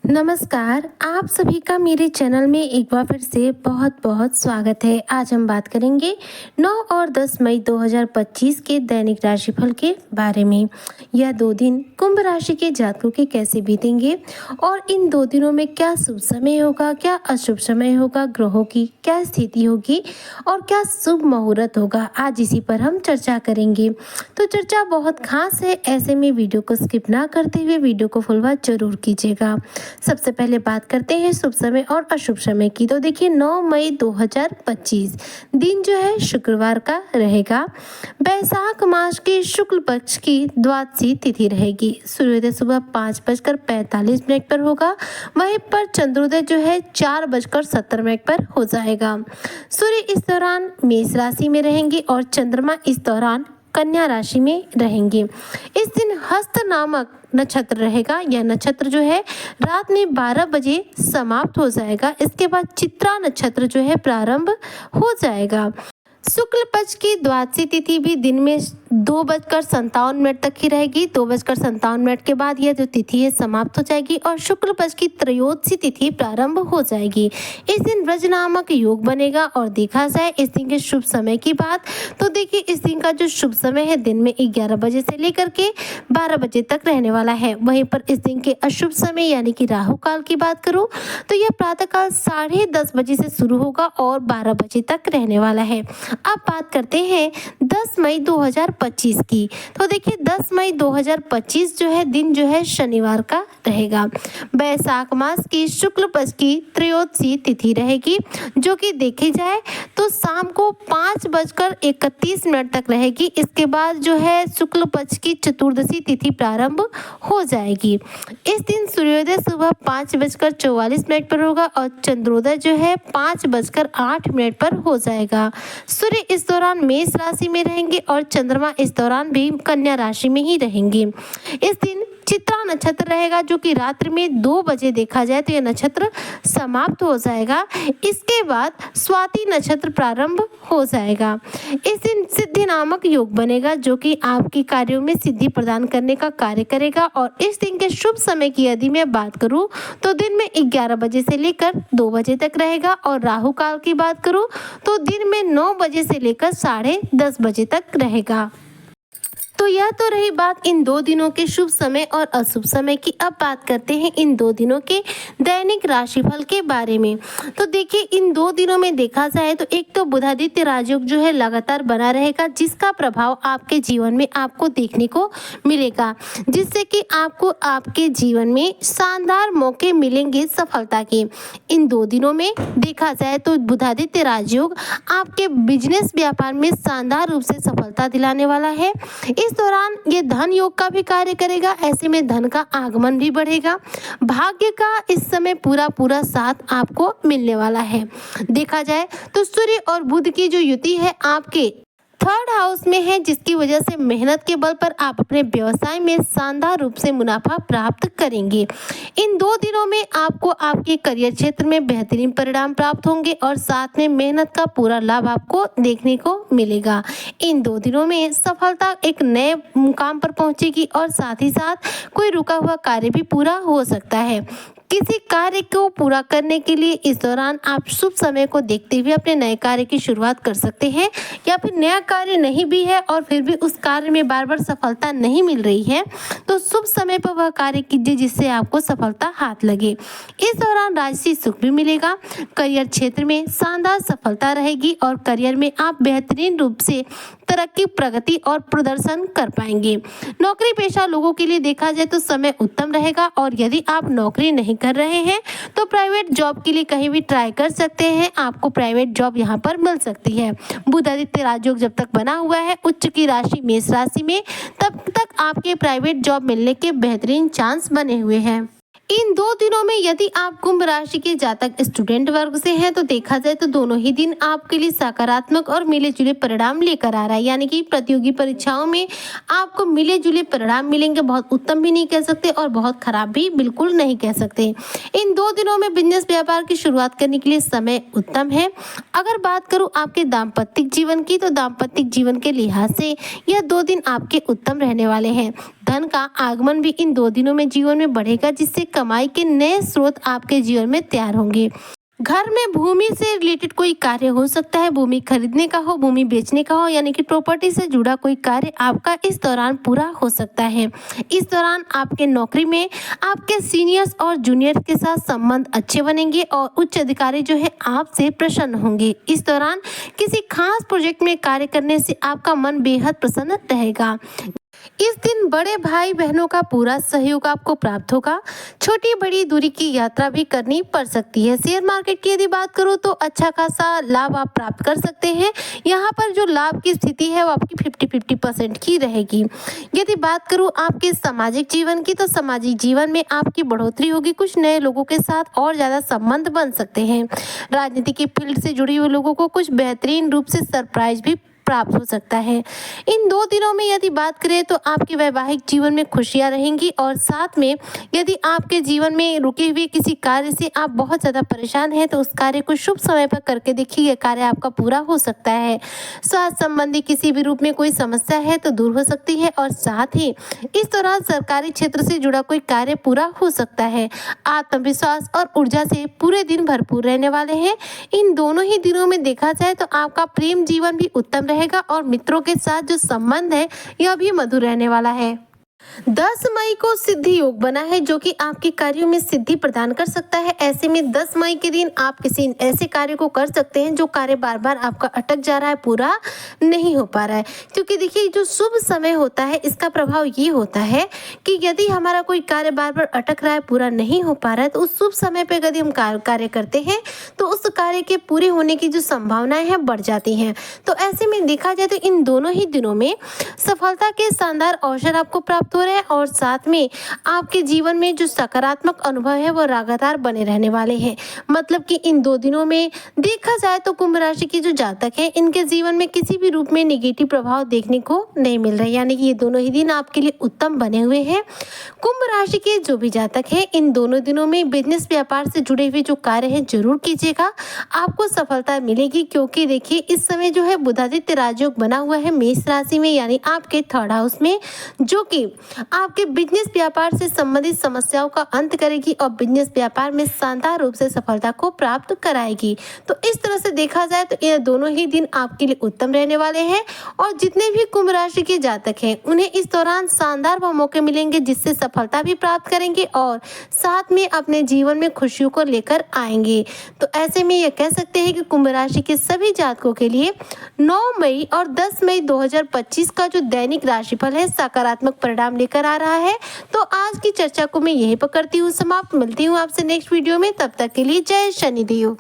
नमस्कार, आप सभी का मेरे चैनल में एक बार फिर से बहुत-बहुत स्वागत है। आज हम बात करेंगे 9 और 10 मई 2025 के दैनिक राशिफल के बारे में। यह 2 दिन कुंभ राशि के जातकों के कैसे बीतेंगे और इन 2 दिनों में क्या शुभ समय होगा, क्या अशुभ समय होगा, ग्रहों की क्या स्थिति होगी और क्या शुभ मुहूर्त होगा, आज इसी पर हम चर्चा करेंगे। तो चर्चा बहुत खास है, ऐसे में वीडियो को स्किप ना करते हुए वीडियो को फुल वॉच जरूर कीजिएगा। सबसे पहले बात करते हैं शुभ समय और अशुभ समय की। तो देखिए 9 मई 2025 दिन जो है शुक्रवार का रहेगा। वैशाख मास के शुक्ल पक्ष की द्वादशी तिथि रहेगी। सूर्योदय सुबह 5:45 पर होगा। वहीं पर चंद्रोदय जो है 4:17 पर हो जाएगा। सूर्य इस दौरान मेष राशि में रहेंगे और चंद्रमा इस दौरान कन्या राशि में रहेंगे। इस दिन हस्त नामक नक्षत्र रहेगा। यह नक्षत्र जो है रात में 12 बजे समाप्त हो जाएगा। इसके बाद चित्रा नक्षत्र जो है प्रारंभ हो जाएगा। शुक्ल पक्ष की द्वादशी तिथि भी दिन में 2:57 तक ही रहेगी। 2:57 के बाद यह जो तिथि है समाप्त हो जाएगी और शुक्ल पक्ष की त्रयोदशी तिथि प्रारंभ हो जाएगी। इस दिन व्रज नामक योग बनेगा और देखा जाए इस दिन के शुभ समय की बात, तो देखिए इस दिन का जो शुभ समय है दिन में 11 बजे से लेकर के 12 बजे तक रहने वाला है। वहीं पर इस दिन के अशुभ समय यानी कि राहु काल की बात करूं तो यह प्रातःकाल 10:30 बजे से शुरू होगा और 12 बजे तक रहने वाला है। अब बात करते हैं 10 मई 2025 की। तो देखिए 10 मई 2025 जो है दिन जो है शनिवार का रहेगा। वैशाख मास की शुक्ल पक्ष की त्रयोदशी तिथि रहेगी, जो कि देखी जाए तो शाम को 5:31 तक रहेगी। इसके बाद जो है शुक्ल पक्ष की चतुर्दशी तिथि प्रारंभ हो जाएगी। इस दिन सूर्योदय सुबह 5:44 पर होगा और चंद्रोदय जो है 5:08 पर हो जाएगा। सूर्य इस दौरान मेष राशि में रहेंगे और चंद्रमा इस दौरान भी कन्या राशि में ही रहेंगे। इस दिन चित्रा नक्षत्र रहेगा, जो कि रात्रि में 2 बजे देखा जाए तो यह नक्षत्र समाप्त हो जाएगा। इसके बाद स्वाति नक्षत्र प्रारंभ हो जाएगा। इस दिन सिद्धि नामक योग बनेगा, जो कि आपके कार्यों में सिद्धि प्रदान करने का कार्य करेगा। और इस दिन के शुभ समय की यदि मैं बात करूं तो दिन में 11 बजे से लेकर 2 बजे तक रहेगा और राहु काल की बात करूं तो दिन में 9 बजे से लेकर 10:30 बजे तक रहेगा। तो यह तो रही बात इन 2 दिनों के शुभ समय और अशुभ समय की। अब बात करते हैं इन 2 दिनों के दैनिक राशिफल के बारे में। तो देखिए इन 2 दिनों में देखा जाए तो एक तो बुधादित्य राजयोग जो है लगातार बना रहेगा, जिसका प्रभाव आपके जीवन में आपको देखने को मिलेगा, जिससे कि आपको आपके जीवन में शानदार मौके मिलेंगे सफलता के। इन 2 दिनों में देखा जाए तो बुधादित्य राजयोग आपके बिजनेस व्यापार में शानदार रूप से सफलता दिलाने वाला है। इस दौरान ये धन योग का भी कार्य करेगा। ऐसे में धन का आगमन भी बढ़ेगा। भाग्य का इस समय पूरा साथ आपको मिलने वाला है। देखा जाए तो सूर्य और बुध की जो युति है आपके 3rd हाउस में है, जिसकी वजह से मेहनत के बल पर आप अपने व्यवसाय में शानदार रूप से मुनाफा प्राप्त करेंगे। इन 2 दिनों में आपको आपके करियर क्षेत्र में बेहतरीन परिणाम प्राप्त होंगे और साथ में मेहनत का पूरा लाभ आपको देखने को मिलेगा। इन 2 दिनों में सफलता एक नए मुकाम पर पहुंचेगी और साथ ही साथ कोई रुका हुआ कार्य भी पूरा हो सकता है। किसी कार्य को पूरा करने के लिए इस दौरान आप शुभ समय को देखते हुए अपने नए कार्य की शुरुआत कर सकते हैं, या फिर नया कार्य नहीं भी है और फिर भी उस कार्य में बार बार सफलता नहीं मिल रही है तो शुभ समय पर वह कार्य कीजिए जिससे आपको सफलता हाथ लगे। इस दौरान राजसी सुख भी मिलेगा। करियर क्षेत्र में शानदार सफलता रहेगी और करियर में आप बेहतरीन रूप से तरक्की, प्रगति और प्रदर्शन कर पाएंगे। नौकरी पेशा लोगों के लिए देखा जाए तो समय उत्तम रहेगा और यदि आप नौकरी नहीं कर रहे हैं तो प्राइवेट जॉब के लिए कहीं भी ट्राई कर सकते हैं। आपको प्राइवेट जॉब यहाँ पर मिल सकती है। बुध आदित्य राजयोग जब तक बना हुआ है उच्च की राशि मेष राशि में, तब तक आपके प्राइवेट जॉब मिलने के बेहतरीन चांस बने हुए हैं। इन 2 दिनों में यदि आप कुंभ राशि के जातक स्टूडेंट वर्ग से हैं तो देखा जाए तो दोनों ही दिन आपके लिए सकारात्मक और मिले जुले परिणाम लेकर आ रहा है, यानी कि प्रतियोगी परीक्षाओं में आपको मिले जुले परिणाम मिलेंगे। बहुत उत्तम भी नहीं कह सकते और बहुत खराब भी बिल्कुल नहीं कह सकते। इन 2 दिनों में बिजनेस व्यापार की शुरुआत करने के लिए समय उत्तम है। अगर बात करूं आपके दाम्पत्य जीवन की तो दाम्पत्य जीवन के लिहाज से यह 2 दिन आपके उत्तम रहने वाले हैं। धन का आगमन भी इन 2 दिनों में जीवन में बढ़ेगा, जिससे कमाई के नए स्रोत आपके जीवन में तैयार होंगे। घर में भूमि से रिलेटेड कोई कार्य हो सकता है, भूमि खरीदने का हो, भूमि बेचने का हो, यानी कि प्रॉपर्टी से जुड़ा कोई कार्य आपका इस दौरान पूरा हो सकता है। इस दौरान आपके नौकरी में आपके सीनियर्स और जूनियर के साथ संबंध अच्छे बनेंगे और उच्च अधिकारी जो है आपसे प्रसन्न होंगे। इस दौरान किसी खास प्रोजेक्ट में कार्य करने से आपका मन बेहद प्रसन्न रहेगा। इस दिन बड़े भाई बहनों का पूरा सहयोग आपको प्राप्त होगा। छोटी बड़ी दूरी की यात्रा भी करनी पड़ सकती है। शेयर मार्केट की यदि बात करूं तो अच्छा खासा लाभ आप प्राप्त कर सकते हैं। यहाँ पर जो लाभ की स्थिति है वो आपकी 50-50% की रहेगी। यदि बात करूं आपके सामाजिक जीवन की, तो सामाजिक जीवन में आपकी बढ़ोतरी होगी। कुछ नए लोगों के साथ और ज़्यादा संबंध बन सकते हैं। राजनीति की फील्ड से जुड़े हुए लोगों को कुछ बेहतरीन रूप से सरप्राइज भी प्राप्त हो सकता है। इन 2 दिनों में यदि बात करें तो आपके वैवाहिक जीवन में खुशियां रहेंगी और साथ में यदि आपके जीवन में रुके हुए किसी कार्य से आप बहुत ज़्यादा परेशान हैं तो उस कार्य को शुभ समय पर करके देखिए, यह कार्य आपका पूरा हो सकता है। स्वास्थ्य संबंधी किसी भी रूप में कोई समस्या है तो दूर हो सकती है और साथ ही इस दौरान सरकारी क्षेत्र से जुड़ा कोई कार्य पूरा हो सकता है। आत्मविश्वास और ऊर्जा से पूरे दिन भरपूर रहने वाले हैं। इन दोनों ही दिनों में देखा जाए तो आपका प्रेम जीवन भी उत्तम रहेगा और मित्रों के साथ जो संबंध है यह भी मधुर रहने वाला है। 10 मई को सिद्धि योग बना है जो कि आपके कार्यों में सिद्धि प्रदान कर सकता है। ऐसे में 10 मई के दिन आप किसी ऐसे कार्य को कर सकते हैं जो कार्य बार बार आपका अटक जा रहा है, पूरा नहीं हो पा रहा है। क्योंकि देखिए जो शुभ समय होता है इसका प्रभाव ये होता है कि यदि हमारा कोई कार्य बार बार अटक रहा है, पूरा नहीं हो पा रहा है, तो उस शुभ समय पर यदि हम कार्य करते हैं तो उस कार्य के पूरे होने की जो संभावनाएं हैं बढ़ जाती हैं। तो ऐसे में देखा जाए तो इन दोनों ही दिनों में सफलता के शानदार अवसर आपको प्राप्त हो रहे हैं और साथ में आपके जीवन में जो सकारात्मक अनुभव है वो लगातार बने रहने वाले हैं। मतलब कि इन 2 दिनों में देखा जाए तो कुंभ राशि की जो जातक है इनके जीवन में किसी भी रूप में नेगेटिव प्रभाव देखने को नहीं मिल रहा है, यानी कि ये दोनों ही दिन आपके लिए उत्तम बने हुए हैं। कुंभ राशि के जो भी जातक है इन दोनों दिनों में बिजनेस व्यापार से जुड़े हुए जो कार्य है जरूर कीजिएगा, आपको सफलता मिलेगी। क्योंकि देखिए इस समय जो है बुधादित्य राजयोग बना हुआ है मेष राशि में, यानी आपके 3rd हाउस में, जो कि आपके बिजनेस व्यापार से संबंधित समस्याओं का अंत करेगी और बिजनेस व्यापार में शानदार रूप से सफलता को प्राप्त कराएगी। तो इस तरह से देखा जाए तो ये दोनों ही दिन आपके लिए उत्तम रहने वाले हैं और जितने भी कुंभ राशि के जातक हैं उन्हें इस दौरान शानदार व मौके मिलेंगे जिससे सफलता भी प्राप्त करेंगे और साथ में अपने जीवन में खुशियों को लेकर आएंगे। तो ऐसे में यह कह सकते हैं कि कुंभ राशि के सभी जातकों के लिए 9 मई और 10 मई 2025 का जो दैनिक राशिफल है सकारात्मक परिणाम लेकर आ रहा है। तो आज की चर्चा को मैं यहीं पर करती हूँ समाप्त। मिलती हूँ आपसे नेक्स्ट वीडियो में, तब तक के लिए जय शनिदेव।